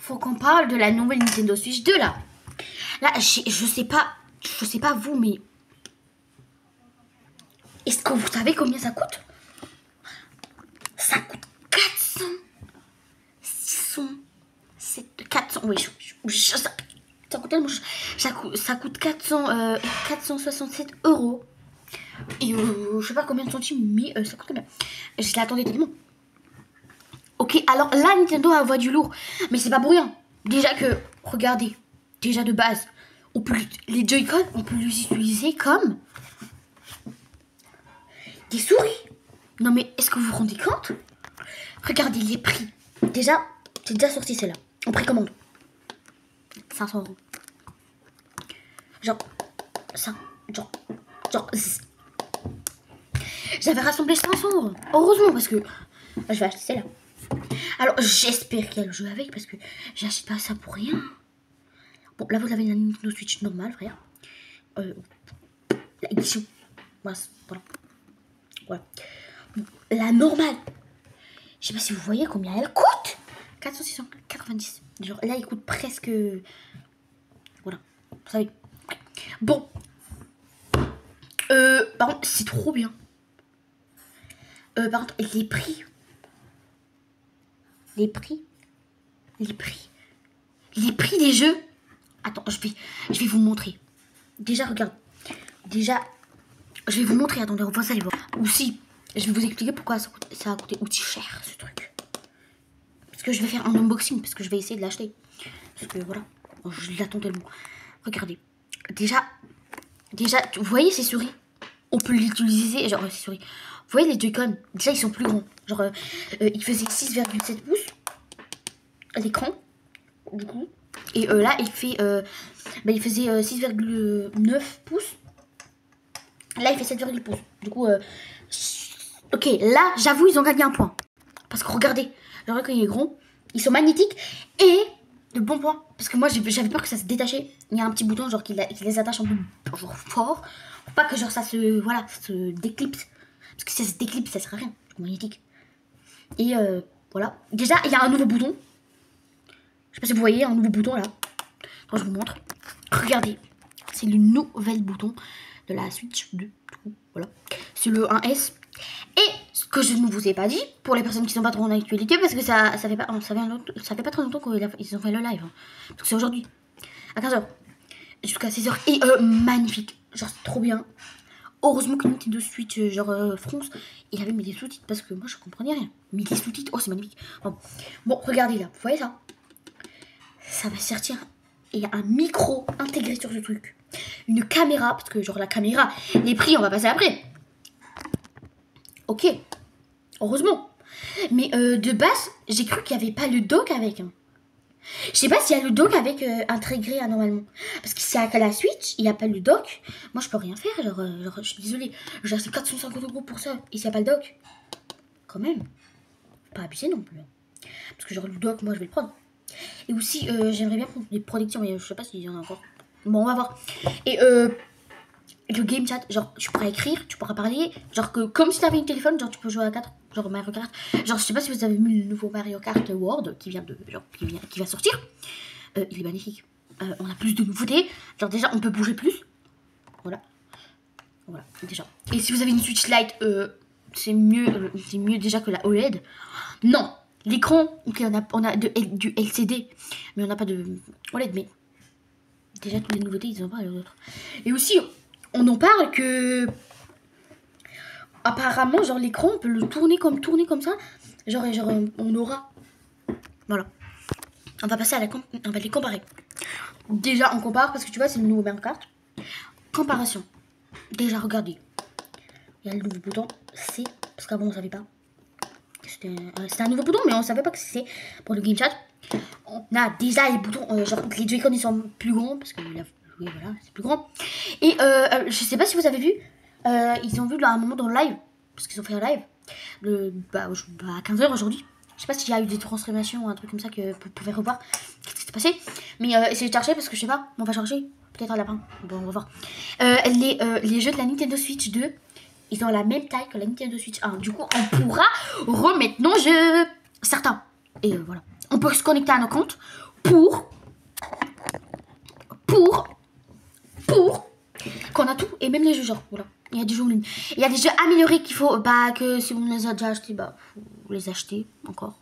faut qu'on parle de la nouvelle Nintendo Switch 2 là. Là, je sais pas vous, mais est-ce que vous savez combien ça coûte? Ça coûte 400, 600, 400, oui, ça coûte tellement, ça coûte 467 €. Et je sais pas combien de centimes, mais ça coûte combien? Je l'attendais tellement. Ok, alors là, Nintendo a voix du lourd, mais c'est pas pour rien. Déjà que, regardez, déjà de base, les Joy-Con, on peut les utiliser comme des souris. Non mais, est-ce que vous vous rendez compte? Regardez les prix. Déjà, c'est déjà sorti celle-là, en précommande. 500 €. Genre, ça, genre, j'avais rassemblé 500 €. Heureusement, parce que je vais acheter celle-là. Alors, j'espère qu'il y a le jeu avec, parce que j'achète pas ça pour rien. Bon, là, vous avez la Nintendo Switch normale, frère. La édition. Voilà. Voilà. Bon, la normale. Je sais pas si vous voyez combien elle coûte. 490. Genre, là, il coûte presque... Voilà. Vous savez. Bon. Par contre, c'est trop bien. Par contre, les prix. Les prix des jeux. Attends, je vais vous montrer. Déjà, regarde. Déjà, je vais vous montrer. Attendez, on va ça, les voir. Aussi, je vais vous expliquer pourquoi ça a coûté aussi cher, ce truc. Parce que je vais faire un unboxing, parce que je vais essayer de l'acheter. Parce que voilà, je l'attends tellement. Regardez. Déjà, vous voyez ces souris? On peut l'utiliser, genre ces souris. Vous voyez les Joy-Con? Déjà, ils sont plus grands. Genre, ils faisaient 6,7 pouces à l'écran, du coup. Et là, il faisait 6,9 pouces. Là, il fait 7,8 pouces. Du coup, ok, là, j'avoue, ils ont gagné un point. Parce que regardez, genre quand il est grand, ils sont magnétiques et de bons points. Parce que moi, j'avais peur que ça se détachait. Il y a un petit bouton, genre, qui les attache un peu genre, fort. Pour pas que, genre, ça se déclipse. Parce que si ça se déclipse, ça sert à rien. C'est magnétique. Et voilà. Déjà, il y a un nouveau bouton. Je sais pas si vous voyez, un nouveau bouton, là. Attends, je vous montre. Regardez. C'est le nouvel bouton de la Switch 2. Voilà. C'est le 1S. Et ce que je ne vous ai pas dit, pour les personnes qui sont pas trop en actualité, parce que ça fait pas très longtemps qu'ils ont fait le live. Hein. Donc c'est aujourd'hui. À 15h. Jusqu'à 16h. Et magnifique. Genre, c'est trop bien. Heureusement que Nintendo Switch, France, il avait mis des sous-titres, parce que moi, je comprenais rien. Mais des sous-titres, oh, c'est magnifique. Bon, regardez là. Vous voyez ça? Ça va sortir. Et il y a un micro intégré sur ce truc. Une caméra, parce que genre la caméra, les prix, on va passer après. Ok, heureusement. Mais de base, j'ai cru qu'il n'y avait pas le dock avec. Hein. Je sais pas s'il y a le dock avec intégré normalement. Parce que si à la Switch, il n'y a pas le dock, moi je peux rien faire. Genre je suis désolée. J'ai acheté 450 € pour ça. Et s'il n'y a pas le dock, quand même, pas abuser non plus. Parce que genre le dock, moi je vais le prendre. Et aussi, j'aimerais bien prendre des protections, mais je sais pas s'il y en a encore. Bon, on va voir. Et le game chat, genre tu pourras écrire, tu pourras parler, genre que comme si tu avais un téléphone, genre tu peux jouer à 4, genre Mario Kart. Genre je sais pas si vous avez vu le nouveau Mario Kart World qui va sortir. Il est magnifique. On a plus de nouveautés. Genre déjà on peut bouger plus. Voilà. Voilà, déjà. Et si vous avez une Switch Lite, c'est mieux déjà que la OLED. Non, l'écran, ok, on a du LCD, mais on n'a pas de OLED, mais déjà toutes les nouveautés, ils en parlent les autres. Et aussi, on en parle que apparemment, genre l'écran, on peut le tourner comme ça. Genre on aura. Voilà. On va passer on va les comparer. Déjà, on compare parce que tu vois, c'est le nouveau Mario Kart. Comparaison. Déjà, regardez. Il y a le nouveau bouton C, parce qu'avant on savait pas. C'était un nouveau bouton, mais on savait pas que c'est pour le game chat. On a déjà les boutons, genre les Joy-Con ils sont plus grands, parce que oui, voilà, c'est plus grand. Et je sais pas si vous avez vu, ils ont vu là, à un moment dans le live, parce qu'ils ont fait un live, à 15h aujourd'hui. Je sais pas s'il y a eu des transformations ou un truc comme ça que vous pouvez revoir. Qu'est-ce qui s'est passé? Mais essayez de charger parce que je sais pas, on va charger. Peut-être à la fin. Bon, on va voir. Les jeux de la Nintendo Switch 2, ils ont la même taille que la Nintendo Switch 1. Du coup, on pourra remettre nos jeux. Certains. Et voilà. On peut se connecter à nos comptes. pour qu'on a tout et même les jeux genre voilà. Il y a des jeux en ligne. Il y a des jeux améliorés qu'il faut que si vous les avez déjà achetés faut les acheter encore.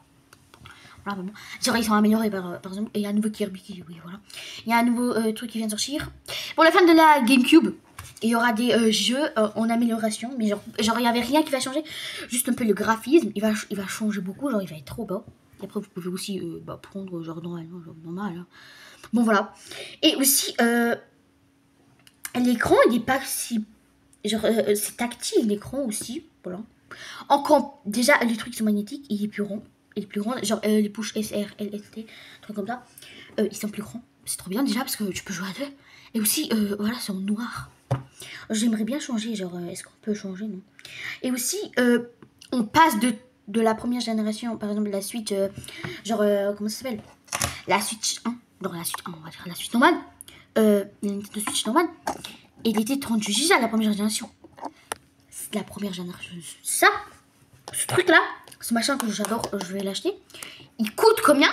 Voilà, bon. Genre ils sont améliorés par exemple et il y a un nouveau Kirby qui oui voilà. Il y a un nouveau truc qui vient de sortir. Pour la fin de la GameCube, il y aura des jeux en amélioration mais genre il y avait rien qui va changer, juste un peu le graphisme, il va changer beaucoup, genre il va être trop beau. Et après vous pouvez aussi prendre genre normalement genre normal. Hein. Bon voilà. Et aussi l'écran il n'est pas si genre c'est tactile l'écran aussi, voilà. Encore déjà les trucs sont magnétiques, il est plus rond, genre les push SR, LST, trucs comme ça, ils sont plus grands. C'est trop bien déjà parce que tu peux jouer à deux. Et aussi voilà c'est en noir. J'aimerais bien changer, genre est-ce qu'on peut changer non? Et aussi on passe de la première génération, par exemple la Switch, genre comment ça s'appelle? La Switch 1, donc la Switch 1 on va dire la Switch normale, la Nintendo Switch normale. Et il était 38 Go la première génération. C'est la première génération. Ça, ce truc là, ce machin que j'adore, je vais l'acheter. Il coûte combien?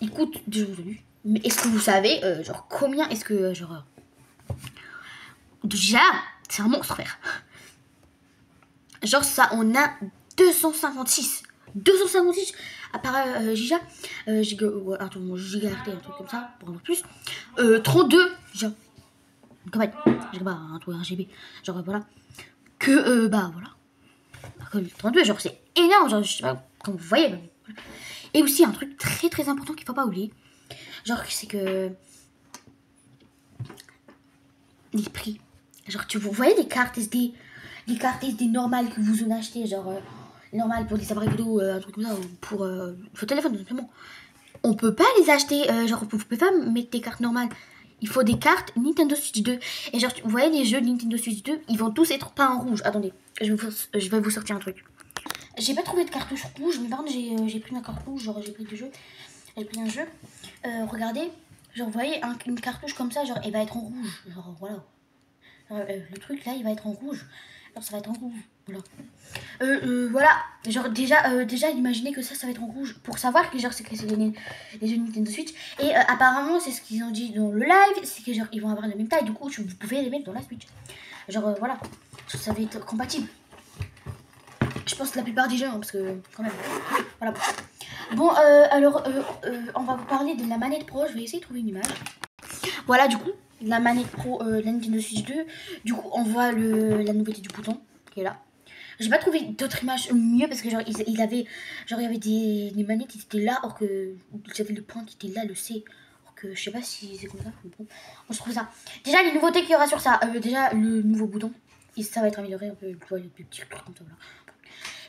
Il coûte, déjà vous avez vu. Mais est-ce que vous savez, genre combien est-ce que, genre... déjà, c'est un monstre frère. Genre ça, on a 256. 256 à part giga. Attends, giga RT, un truc comme ça, pour en plus. 32, genre... Quand même, j'ai pas un truc RGB, genre voilà, que voilà, que le 32, genre c'est énorme, genre je sais pas comme vous voyez. Voilà. Et aussi un truc très très important qu'il faut pas oublier, genre c'est que les prix, genre vous voyez les cartes SD normales que vous en achetez, genre normales pour des appareils vidéo, un truc comme ça, ou pour vos téléphones simplement. On peut pas les acheter, genre vous pouvez pas mettre des cartes normales. Il faut des cartes Nintendo Switch 2. Et genre, vous voyez les jeux Nintendo Switch 2, ils vont tous être peints en rouge. Attendez, je vais vous sortir un truc. J'ai pas trouvé de cartouche rouge, mais par contre j'ai pris une carte rouge, genre j'ai pris un jeu. Regardez, genre vous voyez une cartouche comme ça, genre elle va être en rouge. Genre voilà. Le truc là, il va être en rouge. Alors ça va être en rouge. Voilà. Voilà, genre déjà imaginez que ça va être en rouge pour savoir que genre c'est les jeux Nintendo Switch et apparemment c'est ce qu'ils ont dit dans le live, c'est que genre ils vont avoir la même taille, du coup vous pouvez les mettre dans la Switch, genre voilà, ça va être compatible, je pense que la plupart des jeux hein, parce que quand même voilà. Bon alors on va vous parler de la manette pro, je vais essayer de trouver une image. Voilà du coup la manette pro de la Nintendo Switch 2, du coup on voit la nouveauté du bouton qui est là. J'ai pas trouvé d'autres images mieux parce que genre il y avait des manettes qui étaient là, or que j'avais le point qui était là, le C, or que je sais pas si c'est comme ça, mais bon, on se trouve ça. Déjà les nouveautés qu'il y aura sur ça, déjà le nouveau bouton, et ça va être amélioré un peu, le petit truc comme ça là.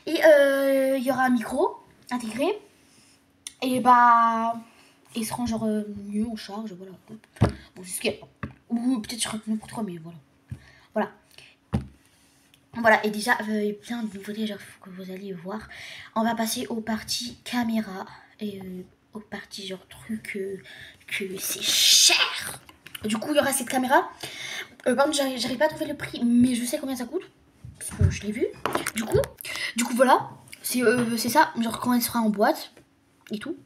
Et il y aura un micro intégré, et il se rend genre mieux en charge, voilà. Bon c'est ce qu'il y a, ou peut-être sur un coup 3 mais voilà. Voilà. Voilà, et déjà, il y a plein de nouveautés genre, que vous allez voir. On va passer aux parties caméra et aux parties genre trucs que c'est cher. Du coup, il y aura cette caméra. Par contre, j'arrive pas à trouver le prix, mais je sais combien ça coûte. Parce que je l'ai vu. Du coup voilà. C'est ça, genre quand elle sera en boîte et tout.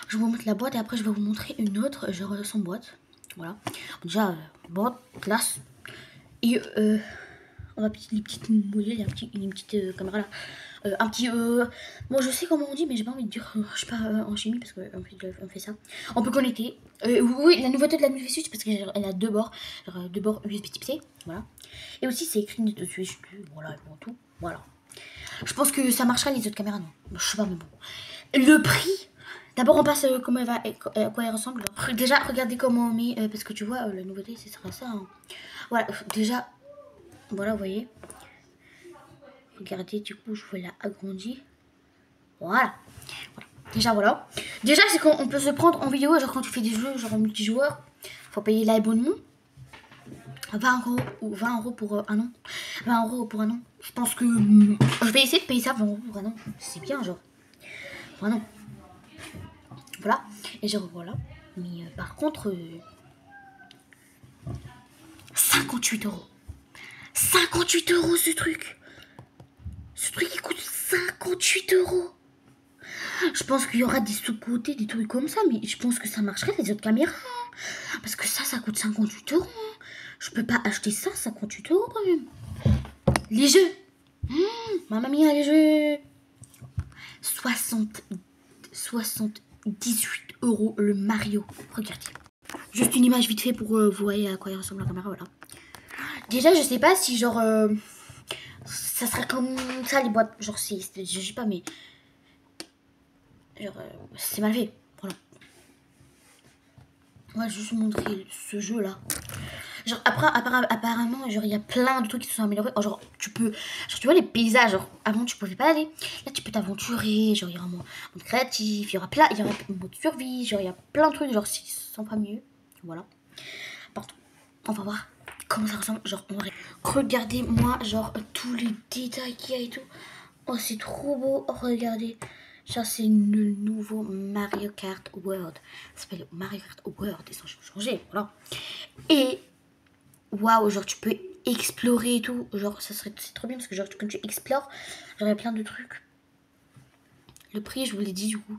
Je vais vous montrer la boîte et après je vais vous montrer une autre, genre sans boîte. Voilà. Déjà, boîte, classe. Et on va les petites modules, il y a une petite caméra là. Un petit moi je sais comment on dit mais j'ai pas envie de dire je sais pas en chimie parce qu'on fait ça. On peut connecter. Oui, la nouveauté de la Nintendo Switch parce qu'elle a deux bords, genre, deux bords USB type C, voilà. Et aussi c'est écrit Nintendo Switch, voilà, et pour tout, voilà. Je pense que ça marchera les autres caméras non. Je sais pas mais bon. Le prix. D'abord on passe comment elle va, à quoi elle ressemble. Déjà regardez comment on met parce que tu vois la nouveauté ce sera ça. Hein. Voilà déjà. Voilà, vous voyez. Regardez, du coup, je vous l'ai agrandi. Voilà. Déjà, voilà. Déjà, c'est qu'on peut se prendre en vidéo, genre quand tu fais des jeux, genre en multijoueur. Faut payer l'abonnement. 20 € ou 20 € pour un an. 20 € pour un an. Je pense que je vais essayer de payer ça 20 € pour un an. C'est bien, genre. Vraiment. Voilà. Et genre, voilà. Mais par contre, 58 €. 58 € ce truc. Ce truc il coûte 58 €. Je pense qu'il y aura des sous-côtés, des trucs comme ça, mais je pense que ça marcherait les autres caméras. Parce que ça coûte 58 euros. Je peux pas acheter ça 58 euros quand même. Les jeux. Mamma mia, les jeux. 78 euros le Mario. Regardez. Juste une image vite fait pour vous voyez à quoi il ressemble la caméra, voilà. Déjà, je sais pas si genre... ça serait comme ça les boîtes. Genre, je sais pas, mais... Genre, c'est mal fait. Voilà. On va juste vous montrer ce jeu là. Genre, après, apparemment, genre, il y a plein de trucs qui se sont améliorés. Oh, genre, tu peux. Genre, tu vois les paysages. Genre, avant, tu pouvais pas aller. Là, tu peux t'aventurer. Genre, il y aura un mode créatif. Il y aura plein. Il y aura un mode survie. Genre, il y a plein de trucs. Genre, s'ils sont pas mieux. Voilà. Pardon. On va voir comment ça ressemble. Genre, en vrai. Regardez-moi, genre, tous les détails qu'il y a et tout. Oh, c'est trop beau. Oh, regardez. Genre, c'est le nouveau Mario Kart World. Ça s'appelle Mario Kart World. Ils ont changé. Voilà. Et. Waouh, genre, tu peux explorer et tout. Genre, c'est trop bien parce que, genre, quand tu explores, genre, il y a plein de trucs. Le prix, je vous l'ai dit, du coup,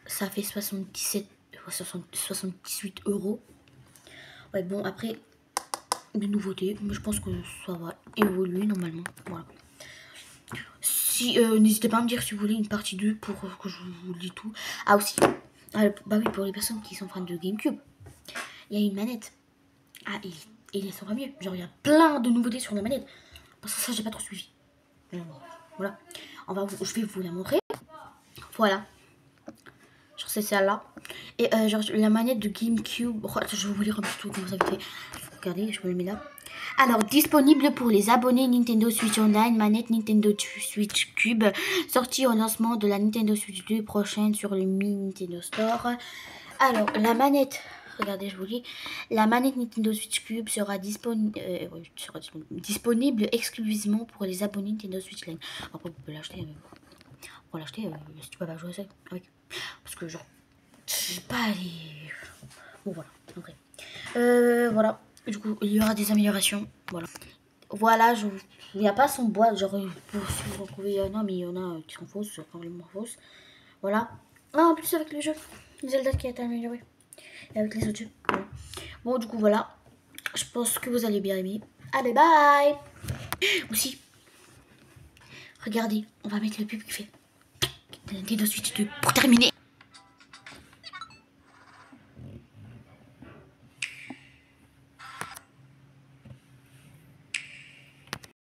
ça fait 78 euros. Ouais, bon, après, des nouveautés. Mais je pense que ça va évoluer normalement. Voilà. Si, n'hésitez pas à me dire si vous voulez une partie 2 pour que je vous lis tout. Ah, aussi, bah oui, pour les personnes qui sont fans de GameCube, il y a une manette. Ah, et il sera mieux. Genre, il y a plein de nouveautés sur la manette. Parce que ça, j'ai pas trop suivi. Voilà. Je vais vous la montrer. Voilà. Genre, c'est celle-là. Et genre, la manette de GameCube. Oh, je vais vous lire un petit peu comment ça fait. Regardez, je me le mets là. Alors, disponible pour les abonnés Nintendo Switch Online, manette Nintendo Switch Cube, sortie au lancement de la Nintendo Switch 2 prochaine sur le Mi Nintendo Store. Alors, la manette, regardez, je vous lis, la manette Nintendo Switch Cube sera disponible exclusivement pour les abonnés Nintendo Switch Online. Après, vous pouvez l'acheter, pour l'acheter si tu peux pas jouer avec. Parce que, genre, je sais pas les... Bon, voilà, après. Voilà. Du coup, il y aura des améliorations. Voilà. Voilà, il n'y a pas son boîte. Genre, pour si vous en trouvez, non, mais il y en a qui sont fausses, complètement fausses. Voilà. Ah, en plus, avec le jeu Zelda qui a été amélioré. Et avec les autres jeux. Voilà. Bon, du coup, voilà. Je pense que vous allez bien aimer. Allez, bye. Aussi, regardez, on va mettre le pub qui fait Nintendo Switch 2 pour terminer.